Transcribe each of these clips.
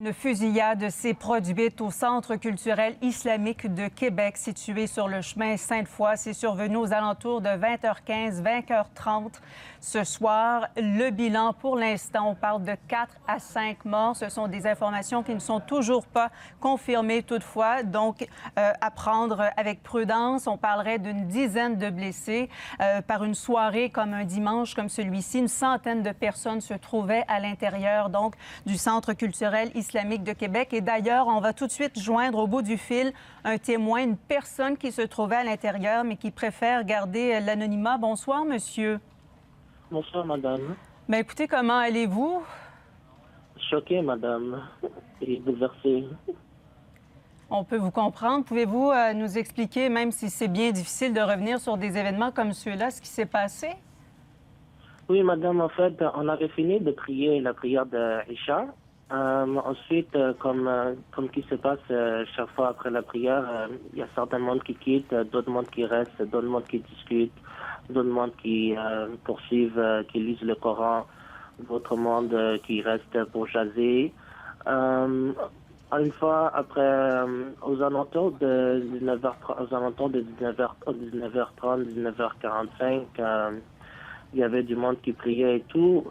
Une fusillade s'est produite au Centre culturel islamique de Québec, situé sur le chemin Sainte-Foy. C'est survenu aux alentours de 20h15, 20h30 ce soir. Le bilan, pour l'instant, on parle de 4 à 5 morts. Ce sont des informations qui ne sont toujours pas confirmées toutefois. Donc, à prendre avec prudence. On parlerait d'une dizaine de blessés. Par une soirée comme un dimanche comme celui-ci, une centaine de personnes se trouvaient à l'intérieur donc du Centre culturel islamique de Québec. Et d'ailleurs, on va tout de suite joindre au bout du fil un témoin, une personne qui se trouvait à l'intérieur, mais qui préfère garder l'anonymat. Bonsoir, monsieur. Bonsoir, madame. Bien, écoutez, comment allez-vous? Choqué, madame, et bouleversé. On peut vous comprendre. Pouvez-vous nous expliquer, même si c'est bien difficile de revenir sur des événements comme ceux-là, ce qui s'est passé? Oui, madame, en fait, on avait fini de prier la prière de Isha. Ensuite, comme qui se passe chaque fois après la prière, il y a certains mondes qui quittent, d'autres mondes qui restent, d'autres mondes qui discutent, d'autres mondes qui poursuivent, qui lisent le Coran, d'autres mondes qui restent pour jaser. Une fois après, aux alentours de 19h30, 19h45, il y avait du monde qui priait et tout.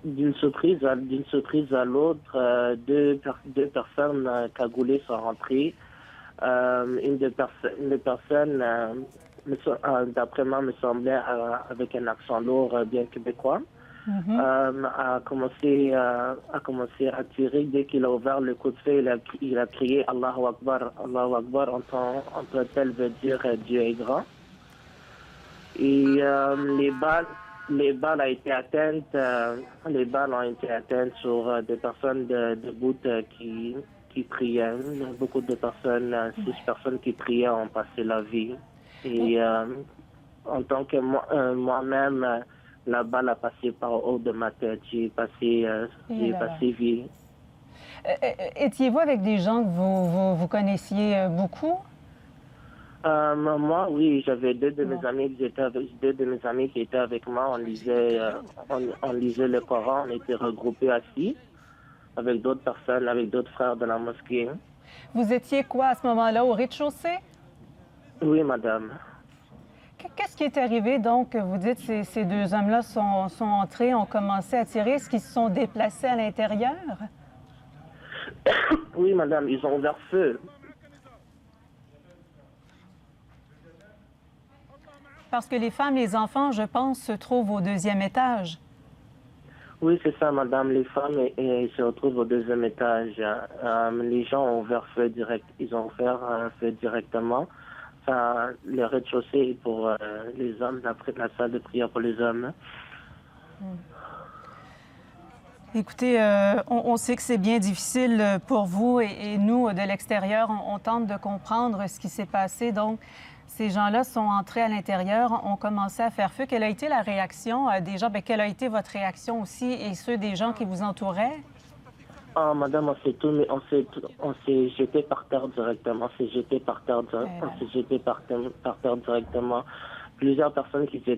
D'une surprise à l'autre, deux personnes cagoulées sont rentrées. Une des personnes, d'après moi, me semblait avec un accent lourd bien québécois. A commencé à tirer. Dès qu'il a ouvert le coup de feu, il a crié Allahu Akbar. Allahu Akbar, en tant tel veut dire Dieu est grand. Et les balles ont été atteintes. Les balles ont été atteintes sur des personnes debout qui priaient. Beaucoup de personnes, 6 personnes qui priaient ont passé la vie. Et en tant que moi-même, la balle a passé par haut de ma tête. J'ai passé vie. Étiez-vous avec des gens que vous connaissiez beaucoup? Moi, oui, j'avais deux de mes amis qui étaient avec moi. On lisait le Coran, on était regroupés assis avec d'autres personnes, avec d'autres frères de la mosquée. Vous étiez quoi à ce moment-là, au rez-de-chaussée? Oui, madame. Qu'est-ce qui est arrivé donc? Vous dites que ces deux hommes-là sont entrés, ont commencé à tirer. Est-ce qu'ils se sont déplacés à l'intérieur? Oui, madame, ils ont ouvert feu. Parce que les femmes, les enfants, je pense, se trouvent au 2e étage. Oui, c'est ça, madame. Les femmes se retrouvent au 2e étage. Les gens ont ouvert feu direct. Ils ont ouvert feu directement. Enfin, le rez-de-chaussée pour les hommes, après la salle de prière pour les hommes. Écoutez, on sait que c'est bien difficile pour vous et nous, de l'extérieur, on tente de comprendre ce qui s'est passé. Donc, ces gens-là sont entrés à l'intérieur, ont commencé à faire feu. Quelle a été la réaction des gens? Bien, quelle a été votre réaction aussi et ceux des gens qui vous entouraient? Ah, madame, on s'est jeté par terre directement. On s'est jeté par terre directement. Plusieurs personnes qui étaient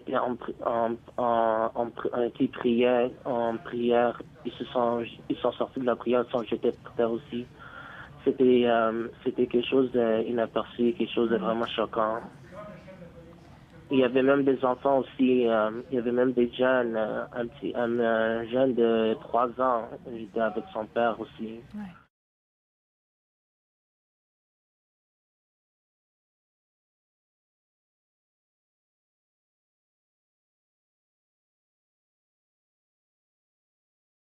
qui priaient en prière, ils sont sortis de la prière, ils sont jetés par terre aussi. C'était quelque chose d'inaperçu, quelque chose de vraiment choquant. Il y avait même des enfants aussi, il y avait même des jeunes, un jeune de 3 ans, il était avec son père aussi. Ouais.